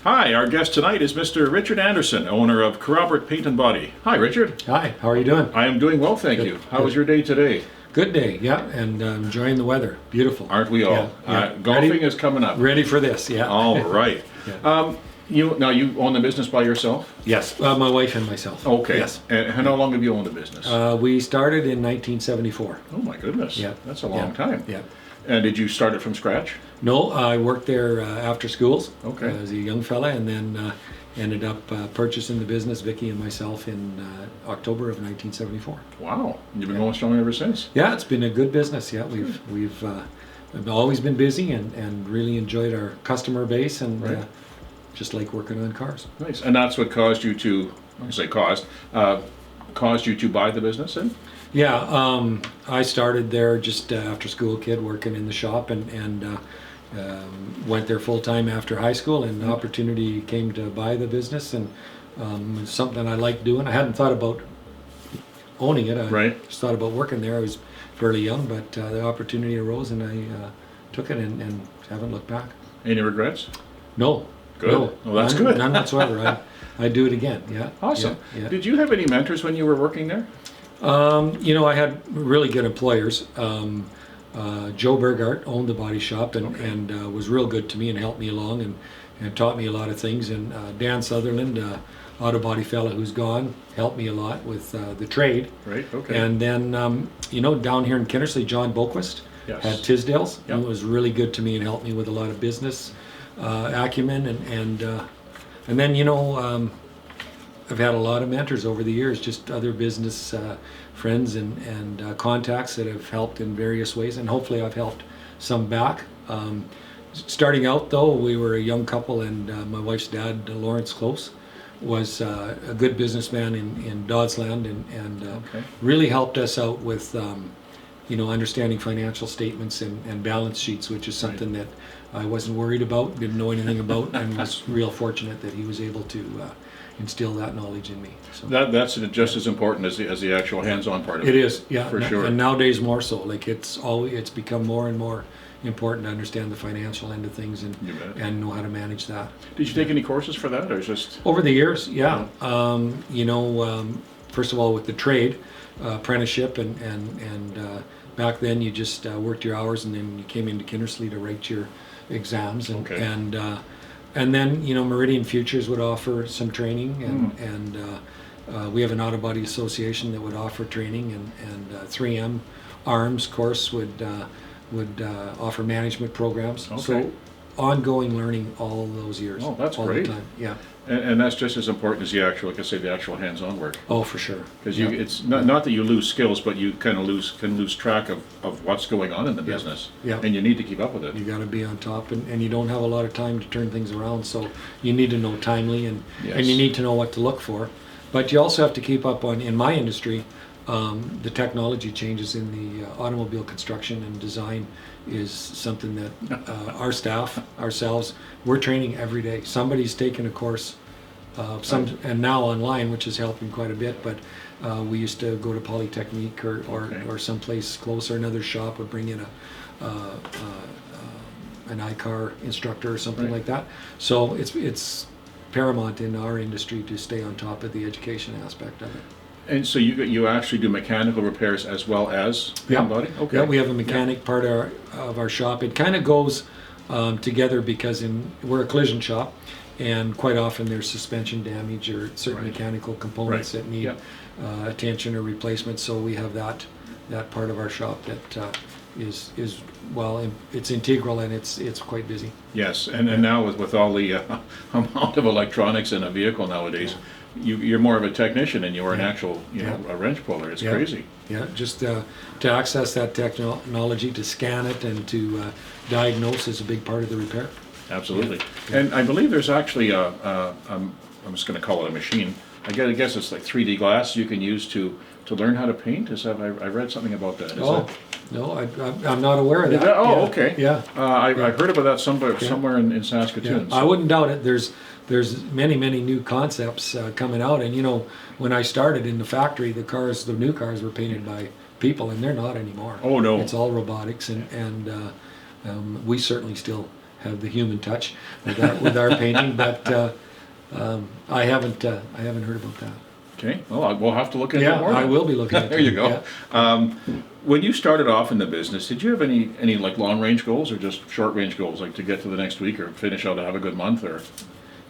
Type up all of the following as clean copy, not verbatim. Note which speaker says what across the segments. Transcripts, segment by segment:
Speaker 1: Hi, our guest tonight is Mr. Richard Anderson, owner of Kerrobert Paint Body. Hi, Richard.
Speaker 2: Hi, how are you doing?
Speaker 1: I am doing well, thank you. How was your day today?
Speaker 2: Good day, yeah, and enjoying the weather. Beautiful.
Speaker 1: Aren't we all?
Speaker 2: Yeah.
Speaker 1: Golfing is coming up.
Speaker 2: Ready for this, yeah.
Speaker 1: All right.
Speaker 2: Yeah.
Speaker 1: You own the business by yourself?
Speaker 2: Yes, my wife and myself.
Speaker 1: Okay.
Speaker 2: Yes.
Speaker 1: And how long have you owned the business?
Speaker 2: We started in 1974.
Speaker 1: Oh my goodness.
Speaker 2: Yeah.
Speaker 1: That's a long time.
Speaker 2: Yeah.
Speaker 1: And did you start it from scratch?
Speaker 2: No, I worked there after schools
Speaker 1: Okay.
Speaker 2: as a young fella, and then ended up purchasing the business, Vicky and myself, in October of 1974.
Speaker 1: Wow. You've been going strong ever since.
Speaker 2: Yeah, it's been a good business. Yeah, we've always been busy and really enjoyed our customer base, and
Speaker 1: Right.
Speaker 2: just like working on cars.
Speaker 1: Nice. And that's what caused you to, I say caused you to buy the business then?
Speaker 2: Yeah, I started there just after school kid working in the shop, and went there full time after high school, and the opportunity came to buy the business, and it's something I liked doing. I hadn't thought about owning it. I
Speaker 1: Right.
Speaker 2: just thought about working there. I was fairly young, but the opportunity arose, and I took it and haven't looked back.
Speaker 1: Any regrets?
Speaker 2: No.
Speaker 1: Good.
Speaker 2: No,
Speaker 1: Well, that's
Speaker 2: none,
Speaker 1: good.
Speaker 2: None whatsoever. I'd do it again. Yeah.
Speaker 1: Awesome.
Speaker 2: Yeah, yeah.
Speaker 1: Did you have any mentors when you were working there?
Speaker 2: I had really good employers. Joe Burgart owned the body shop and was real good to me and helped me along and taught me a lot of things. And Dan Sutherland, auto body fella who's gone, helped me a lot with the trade.
Speaker 1: Right. Okay.
Speaker 2: And then, down here in Kinnersley, John Boquist
Speaker 1: Yes.
Speaker 2: had Tisdale's.
Speaker 1: Yep.
Speaker 2: He was really good to me and helped me with a lot of business acumen. And then, I've had a lot of mentors over the years, just other business friends and contacts that have helped in various ways, and hopefully I've helped some back. Starting out though, we were a young couple, and my wife's dad, Lawrence Close, was a good businessman in Dodsland, and
Speaker 1: Okay.
Speaker 2: really helped us out with understanding financial statements and balance sheets, which is something that I wasn't worried about, didn't know anything about, and was real fortunate that he was able to instill that knowledge in me. So
Speaker 1: That's just as important as the actual hands-on part of it.
Speaker 2: it is, yeah,
Speaker 1: For sure.
Speaker 2: and nowadays more so. Like it's become more and more important to understand the financial end of things
Speaker 1: You bet.
Speaker 2: and know how to manage that.
Speaker 1: Did you take any courses for that, or just?
Speaker 2: Over the years, yeah. First of all, with the trade apprenticeship, and back then you just worked your hours, and then you came into Kinnersley to write your exams,
Speaker 1: Okay.
Speaker 2: and then Meridian Futures would offer some training, and we have an auto body association that would offer training, and 3M Arms course would offer management programs.
Speaker 1: Okay.
Speaker 2: So ongoing learning all those years.
Speaker 1: Oh, that's
Speaker 2: all
Speaker 1: great.
Speaker 2: The time. Yeah.
Speaker 1: And that's just as important as the actual, like I say, the actual hands-on work.
Speaker 2: Oh, for sure.
Speaker 1: Because
Speaker 2: Yeah.
Speaker 1: it's not that you lose skills, but you kind of lose track of what's going on in the business.
Speaker 2: Yeah.
Speaker 1: And you need to keep up with it.
Speaker 2: You got to be on top, and you don't have a lot of time to turn things around, so you need to know timely, and
Speaker 1: Yes.
Speaker 2: you need to know what to look for. But you also have to keep up on, in my industry, the technology changes in the automobile construction and design is something that our staff, ourselves, we're training every day. Somebody's taking a course, and now online, which is helping quite a bit, but we used to go to Polytechnique
Speaker 1: Okay.
Speaker 2: or someplace closer. Another shop would bring in an iCar instructor or something
Speaker 1: Right.
Speaker 2: like that. So it's paramount in our industry to stay on top of the education aspect of it.
Speaker 1: And so you actually do mechanical repairs as well as
Speaker 2: Yeah.
Speaker 1: paint body? Okay.
Speaker 2: Yeah, we have a mechanic part of our shop. It kind of goes together because we're a collision shop, and quite often there's suspension damage or certain
Speaker 1: Right.
Speaker 2: mechanical components
Speaker 1: Right.
Speaker 2: that need
Speaker 1: Yeah.
Speaker 2: attention or replacement. So we have that part of our shop that is it's integral, and it's quite busy.
Speaker 1: Yes, and now with all the amount of electronics in a vehicle nowadays, you're more of a technician and you're an
Speaker 2: Yeah.
Speaker 1: actual,
Speaker 2: Yeah.
Speaker 1: a wrench puller. It's
Speaker 2: Yeah.
Speaker 1: crazy.
Speaker 2: Yeah, just to access that technology, to scan it, and to diagnose is a big part of the repair.
Speaker 1: Absolutely. And I believe there's actually I'm just going to call it a machine. I guess it's like 3D glass you can use to learn how to paint. I read something about that. Is
Speaker 2: Oh, no, I'm not aware of
Speaker 1: Is
Speaker 2: that.
Speaker 1: that- oh,
Speaker 2: Yeah,
Speaker 1: okay.
Speaker 2: Yeah.
Speaker 1: I heard about that somewhere in Saskatoon.
Speaker 2: Yeah, I wouldn't doubt it. There's many new concepts coming out, and when I started in the factory, the new cars were painted by people, and they're not anymore.
Speaker 1: Oh, no.
Speaker 2: It's all robotics, and we certainly still have the human touch with our painting, but I haven't heard about that.
Speaker 1: Okay, well, we'll have to look into it
Speaker 2: Yeah,
Speaker 1: more.
Speaker 2: I will be looking at it.
Speaker 1: There you go.
Speaker 2: Yeah.
Speaker 1: When you started off in the business, did you have any like long range goals or just short range goals, like to get to the next week or finish out to have a good month or?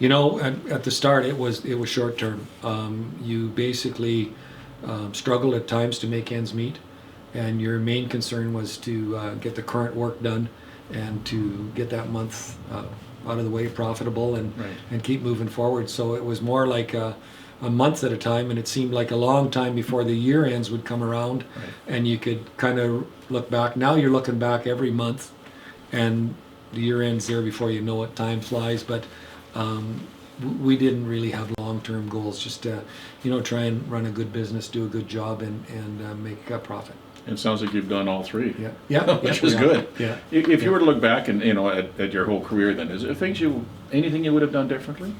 Speaker 2: You know, at the start, it was short term. You basically struggled at times to make ends meet, and your main concern was to get the current work done and to get that month out of the way, profitable, and
Speaker 1: Right.
Speaker 2: and keep moving forward. So it was more like a month at a time, and it seemed like a long time before the year ends would come around,
Speaker 1: Right.
Speaker 2: and you could kind of look back. Now you're looking back every month, and the year ends there before you know it. Time flies, but we didn't really have long-term goals. Just try and run a good business, do a good job, and make a profit.
Speaker 1: It sounds like you've done all three.
Speaker 2: Yeah, yeah,
Speaker 1: Which
Speaker 2: yeah,
Speaker 1: is
Speaker 2: we
Speaker 1: good.
Speaker 2: are. Yeah.
Speaker 1: If you were to look back and at your whole career, then is there anything you would have done differently?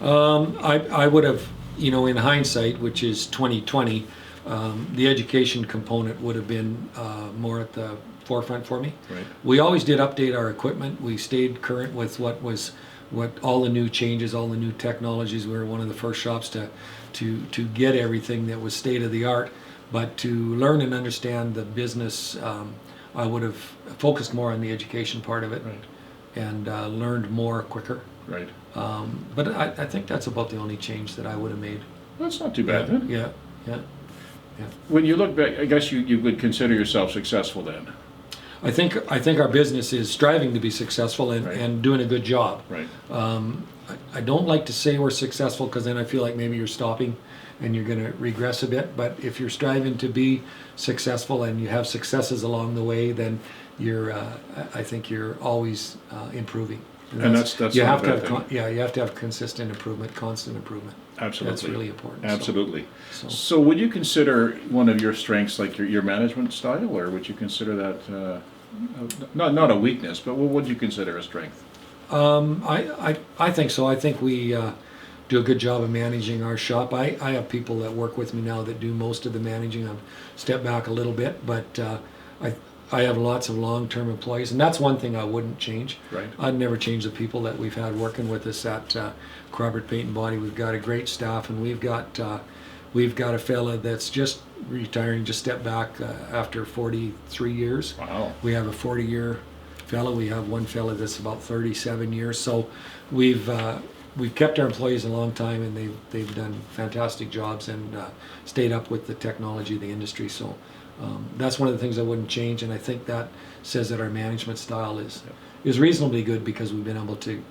Speaker 2: I would have, in hindsight, which is 2020, the education component would have been more at the forefront for me.
Speaker 1: Right.
Speaker 2: We always did update our equipment. We stayed current with what all the new changes, all the new technologies. We were one of the first shops to get everything that was state of the art. But to learn and understand the business, I would have focused more on the education part of it,
Speaker 1: Right.
Speaker 2: and learned more quicker.
Speaker 1: Right.
Speaker 2: But I think that's about the only change that I would have made.
Speaker 1: That's not too bad then.
Speaker 2: Yeah, yeah.
Speaker 1: When you look back, I guess you would consider yourself successful then.
Speaker 2: I think our business is striving to be successful and,
Speaker 1: Right.
Speaker 2: and doing a good job.
Speaker 1: Right.
Speaker 2: I don't like to say we're successful, because then I feel like maybe you're stopping and you're going to regress a bit. But if you're striving to be successful and you have successes along the way, then I think you're always improving.
Speaker 1: And that's
Speaker 2: you
Speaker 1: not
Speaker 2: have
Speaker 1: a
Speaker 2: to
Speaker 1: bad
Speaker 2: have
Speaker 1: thing.
Speaker 2: you have to have consistent improvement, constant improvement.
Speaker 1: Absolutely.
Speaker 2: That's really important.
Speaker 1: Absolutely.
Speaker 2: So.
Speaker 1: So would you consider one of your strengths like your management style, or would you consider that not a weakness, but what would you consider a strength?
Speaker 2: I think so. I think we do a good job of managing our shop. I have people that work with me now that do most of the managing. I've stepped back a little bit, but I have lots of long-term employees, and that's one thing I wouldn't change.
Speaker 1: Right.
Speaker 2: I'd never change the people that we've had working with us at Kerrobert Paint Body. We've got a great staff, and we've got a fella that's just retiring, just stepped back after 43 years.
Speaker 1: Wow.
Speaker 2: We have a 40-year fella. We have one fella that's about 37 years. So we've kept our employees a long time, and they've done fantastic jobs and stayed up with the technology of the industry. So that's one of the things I wouldn't change, and I think that says that our management style is reasonably good, because we've been able to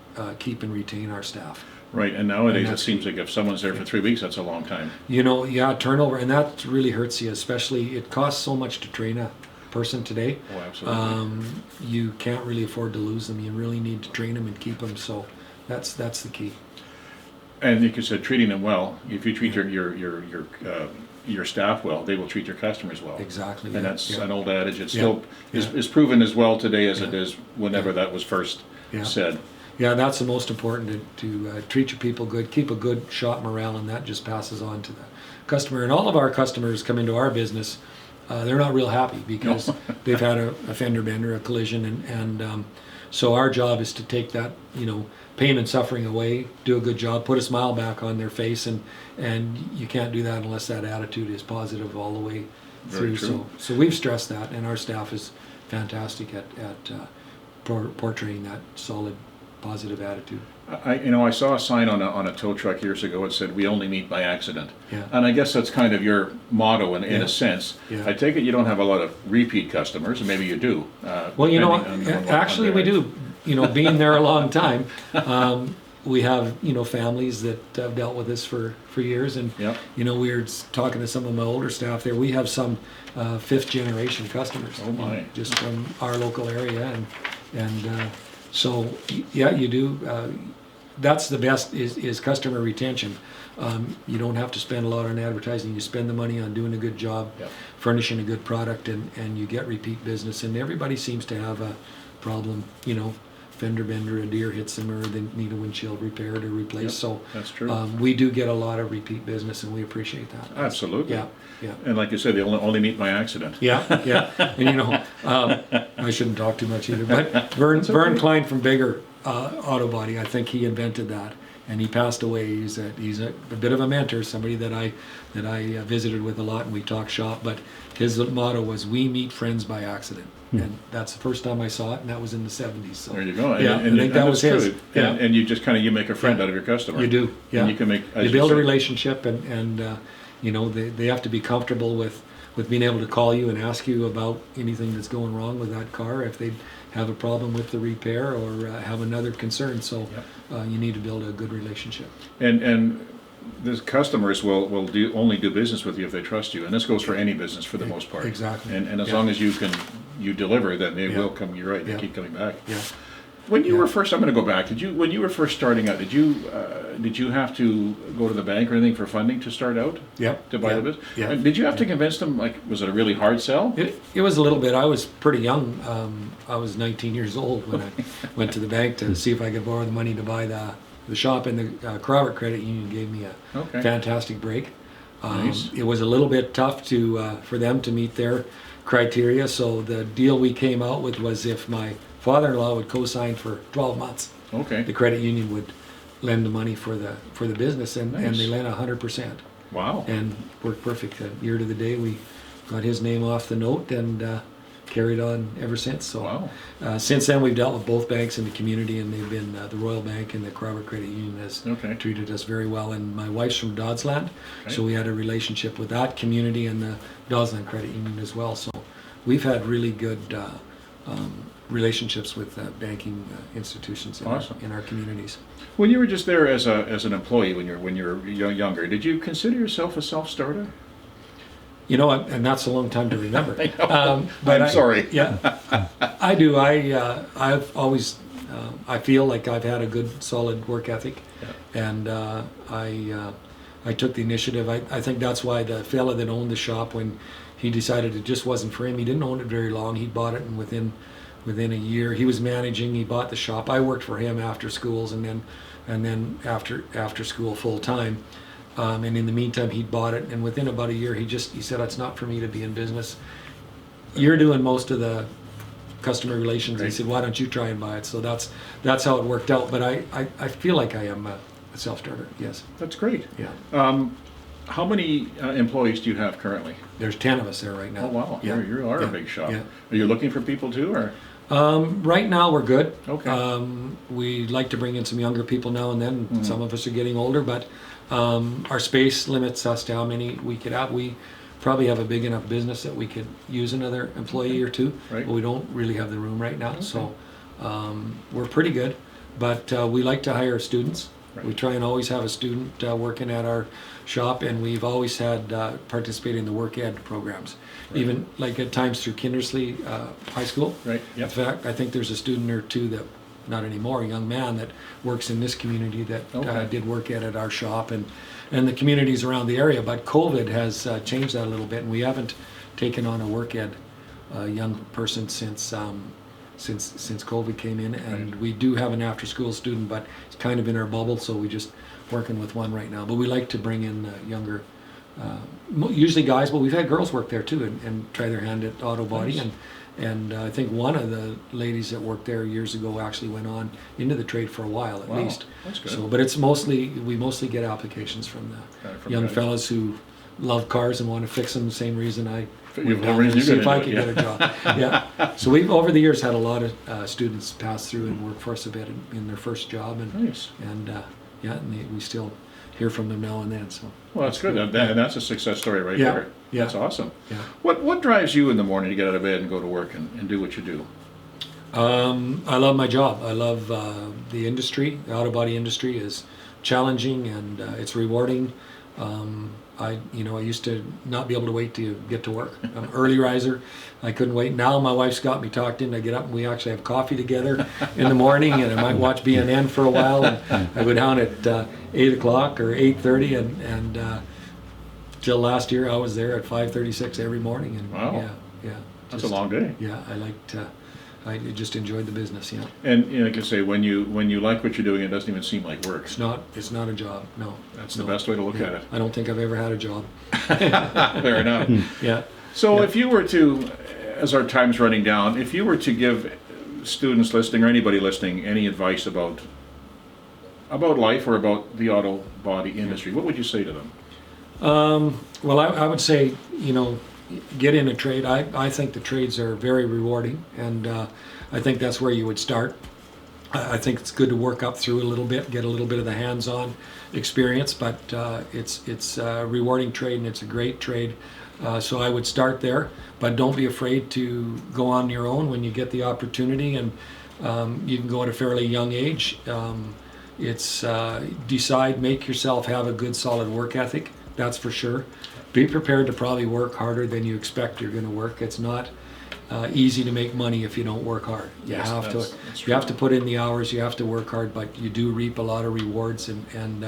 Speaker 2: keep and retain our staff.
Speaker 1: Right, and nowadays
Speaker 2: And
Speaker 1: it
Speaker 2: that's
Speaker 1: seems like if someone's there for 3 weeks, that's a long time.
Speaker 2: Turnover, and that really hurts you. Especially, it costs so much to train a person today.
Speaker 1: Oh, absolutely.
Speaker 2: You can't really afford to lose them. You really need to train them and keep them. So that's the key.
Speaker 1: And like you said, treating them well. If you treat your staff well, they will treat your customers well.
Speaker 2: Exactly.
Speaker 1: And
Speaker 2: yeah,
Speaker 1: that's
Speaker 2: yeah.
Speaker 1: an old adage. It
Speaker 2: Yeah,
Speaker 1: still
Speaker 2: yeah.
Speaker 1: is proven as well today as
Speaker 2: Yeah.
Speaker 1: it is whenever
Speaker 2: Yeah.
Speaker 1: that was first
Speaker 2: Yeah.
Speaker 1: said.
Speaker 2: Yeah, that's the most important, to treat your people good, keep a good shop morale, and that just passes on to the customer. And all of our customers come into our business, they're not real happy, because they've had a fender bender, a collision, and so our job is to take that, pain and suffering away, do a good job, put a smile back on their face, and you can't do that unless that attitude is positive all the way
Speaker 1: Very
Speaker 2: through.
Speaker 1: true.
Speaker 2: So we've stressed that, and our staff is fantastic at portraying that solid, positive attitude.
Speaker 1: I saw a sign on a tow truck years ago. It said, "We only meet by accident."
Speaker 2: Yeah.
Speaker 1: And I guess that's kind of your motto in
Speaker 2: Yeah.
Speaker 1: a sense.
Speaker 2: Yeah.
Speaker 1: I take it you don't have a lot of repeat customers, and maybe you do.
Speaker 2: Well,
Speaker 1: depending on what
Speaker 2: actually we
Speaker 1: they're-
Speaker 2: do. Being there a long time, we have, families that have dealt with us for years, and
Speaker 1: Yep.
Speaker 2: we were talking to some of my older staff there. We have some fifth generation customers.
Speaker 1: Oh, my.
Speaker 2: Just from our local area, and so yeah, you do. That's the best is customer retention. You don't have to spend a lot on advertising. You spend the money on doing a good job,
Speaker 1: Yep.
Speaker 2: furnishing a good product, and you get repeat business. And everybody seems to have a problem, fender bender, a deer hits them, or they need a windshield repaired or replaced.
Speaker 1: Yep,
Speaker 2: So
Speaker 1: that's true.
Speaker 2: we do get a lot of repeat business, and we appreciate that.
Speaker 1: Absolutely.
Speaker 2: Yeah, yeah.
Speaker 1: And like you said, they only meet by accident.
Speaker 2: Yeah, yeah. And I shouldn't talk too much either. But Vern Klein from Bigger Auto Body, I think he invented that, and he passed away. He's a bit of a mentor, somebody that I visited with a lot, and we talked shop. But his motto was, "We meet friends by accident," and that's the first time I saw it, and that was in the '70s. So
Speaker 1: There you go.
Speaker 2: Yeah, I think that was his.
Speaker 1: True.
Speaker 2: Yeah.
Speaker 1: And you just kind of make a friend out of your customer.
Speaker 2: You do, yeah.
Speaker 1: And you can make, as
Speaker 2: You build a
Speaker 1: said,
Speaker 2: relationship, and you know, they have to be comfortable with being able to call you and ask you about anything that's going wrong with that car, if they have a problem with the repair or have another concern. So you need to build a good relationship.
Speaker 1: And the customers will only do business with you if they trust you, and this goes for any business for the most part.
Speaker 2: Exactly.
Speaker 1: And as long as you deliver, then they will come. You're right. They
Speaker 2: Yeah.
Speaker 1: keep coming back.
Speaker 2: Yeah.
Speaker 1: When you were first, I'm going to go back. When you were first starting out, did you have to go to the bank or anything for funding to start out?
Speaker 2: Yep.
Speaker 1: To buy the business?
Speaker 2: Yeah.
Speaker 1: And did you have to convince them? Like, was it a really hard sell?
Speaker 2: It was a little bit. I was pretty young. I was 19 years old when I went to the bank to see if I could borrow the money to buy the shop, and the Kerrobert Credit Union gave me a fantastic break.
Speaker 1: Nice.
Speaker 2: It was a little bit tough for them to meet their criteria, so the deal we came out with was, if my father-in-law would co-sign for 12 months, the credit union would lend the money for the business, and they lent 100%.
Speaker 1: Wow.
Speaker 2: And worked perfect. A year to the day, we got his name off the note, and carried on ever since. So since then, we've dealt with both banks in the community, and they've been the Royal Bank and the Kerrobert Credit Union has treated us very well. And my wife's from Dodsland, so we had a relationship with that community and the Dodsland Credit Union as well. So we've had really good relationships with banking institutions in our communities.
Speaker 1: When you were just there as an employee, when you're younger, did you consider yourself a self-starter?
Speaker 2: You know, and that's a long time to remember.
Speaker 1: I know.
Speaker 2: But
Speaker 1: I'm sorry.
Speaker 2: Yeah, I do. I've always, I feel like I've had a good, solid work ethic, and I took the initiative. I think that's why the fella that owned the shop, when he decided it just wasn't for him, he didn't own it very long. He bought it, and within a year, he was managing. He bought the shop. I worked for him after schools, and then after school full time. And in the meantime, he'd bought it, and within about a year, he said, "It's not for me to be in business. You're doing most of the customer relations." He said, "Why don't you try and buy it?" So that's how it worked out. But I feel like I am a self-starter. Yes.
Speaker 1: That's great.
Speaker 2: Yeah.
Speaker 1: How many employees do you have currently?
Speaker 2: There's 10 of us there right now.
Speaker 1: Oh wow,
Speaker 2: Yeah.
Speaker 1: you are a big shop.
Speaker 2: Yeah.
Speaker 1: Are you looking for people too, or?
Speaker 2: Right now we're good.
Speaker 1: Okay.
Speaker 2: We like to bring in some younger people now and then. Some of us are getting older, but our space limits us to how many we could have. We probably have a big enough business that we could use another employee or two, but we don't really have the room right now. So we're pretty good, but we like to hire students. We try and always have a student working at our shop, and we've always had participated in the work ed programs, even like at times through Kindersley High School.
Speaker 1: Right. Yep.
Speaker 2: In fact, I think there's a student or two that, not anymore, a young man that works in this community that did work ed at our shop, and the communities around the area. But COVID has changed that a little bit, and we haven't taken on a work ed young person since COVID came in, and we do have an after-school student, but it's kind of in our bubble, so we're just working with one right now. But we like to bring in younger, usually guys, but we've had girls work there too, and try their hand at auto body.
Speaker 1: Nice.
Speaker 2: And I think one of the ladies that worked there years ago actually went on into the trade for a while at least.
Speaker 1: That's good.
Speaker 2: So, but we mostly get applications from the young
Speaker 1: guys.
Speaker 2: fellas who love cars and want to fix them. The same reason I
Speaker 1: The
Speaker 2: went down there
Speaker 1: reason
Speaker 2: to see
Speaker 1: you
Speaker 2: if I
Speaker 1: got
Speaker 2: could
Speaker 1: into
Speaker 2: get a job. Yeah. So we've over the years had a lot of students pass through and work for us a bit in their first job, and
Speaker 1: Nice.
Speaker 2: and we still hear from them now and then. So.
Speaker 1: Well, that's good. And that's a success story right there.
Speaker 2: Yeah.
Speaker 1: That's awesome.
Speaker 2: Yeah.
Speaker 1: What drives you in the morning to get out of bed and go to work and do what you do?
Speaker 2: I love my job. I love the industry. The auto body industry is challenging, and it's rewarding. I used to not be able to wait to get to work. I'm an early riser. I couldn't wait. Now my wife's got me talked in. I get up and we actually have coffee together in the morning, and I might watch BNN for a while. And I go down at 8 o'clock or 8:30, and till last year I was there at 5:36 every morning. And
Speaker 1: Wow.
Speaker 2: Yeah.
Speaker 1: That's a long day.
Speaker 2: Yeah, I just enjoyed the business. Yeah.
Speaker 1: And like I say, when you like what you're doing, it doesn't even seem like work.
Speaker 2: It's not a job. No.
Speaker 1: That's the best way to look at it.
Speaker 2: I don't think I've ever had a job.
Speaker 1: Fair enough.
Speaker 2: Yeah.
Speaker 1: So if you were to, as our time's running down, if you were to give students listening or anybody listening any advice about life or about the auto body industry, what would you say to them?
Speaker 2: Well, I would say, get in a trade. I think the trades are very rewarding, and I think that's where you would start. I think it's good to work up through a little bit, get a little bit of the hands-on experience, but it's a rewarding trade and it's a great trade. So I would start there, but don't be afraid to go on your own when you get the opportunity, and you can go at a fairly young age. Decide, make yourself have a good solid work ethic, that's for sure. Be prepared to probably work harder than you expect you're going to work. It's not easy to make money if you don't work hard. You have to put in the hours, you have to work hard, but you do reap a lot of rewards, and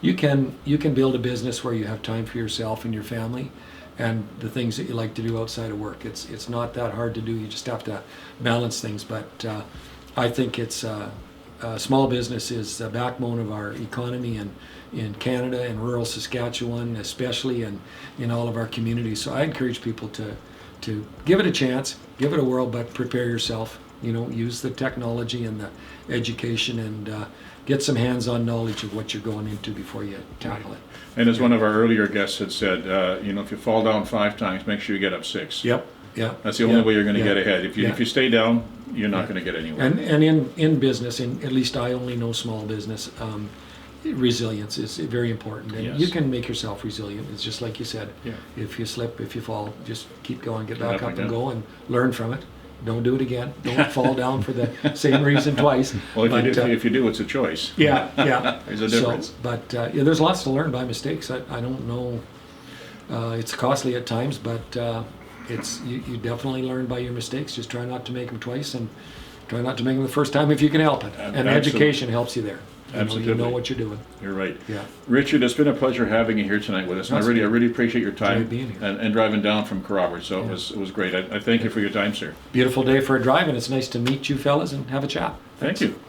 Speaker 2: you can build a business where you have time for yourself and your family and the things that you like to do outside of work. It's not that hard to do. You just have to balance things, but I think it's small business is the backbone of our economy, and in Canada and rural Saskatchewan especially, and in all of our communities. So I encourage people to give it a chance, give it a whirl, but prepare yourself. Use the technology and the education, and get some hands-on knowledge of what you're going into before you tackle it.
Speaker 1: And as one of our earlier guests had said, if you fall down 5 times, make sure you get up 6.
Speaker 2: Yep. Yeah.
Speaker 1: That's the only way you're going to get ahead. If you stay down, you're not going to get anywhere.
Speaker 2: And in business, at least I only know small business, resilience is very important, and you can make yourself resilient. It's just like you said. Yeah. If you slip, if you fall, just keep going, get back up and go, and learn from it. Don't do it again. Don't fall down for the same reason twice.
Speaker 1: Well, if you do, it's a choice.
Speaker 2: Yeah.
Speaker 1: There's a difference.
Speaker 2: There's lots to learn by mistakes. I don't know. It's costly at times, but you definitely learn by your mistakes. Just try not to make them twice, and try not to make them the first time if you can help it. And education helps you there.
Speaker 1: Absolutely.
Speaker 2: You know what you're doing.
Speaker 1: You're right.
Speaker 2: Yeah.
Speaker 1: Richard, it's been a pleasure having you here tonight with us. And I really appreciate your time
Speaker 2: being here.
Speaker 1: and driving down from Kerrobert. So it was great. I thank you for your time, sir.
Speaker 2: Beautiful day for a drive, and it's nice to meet you fellas and have a chat.
Speaker 1: Thank you.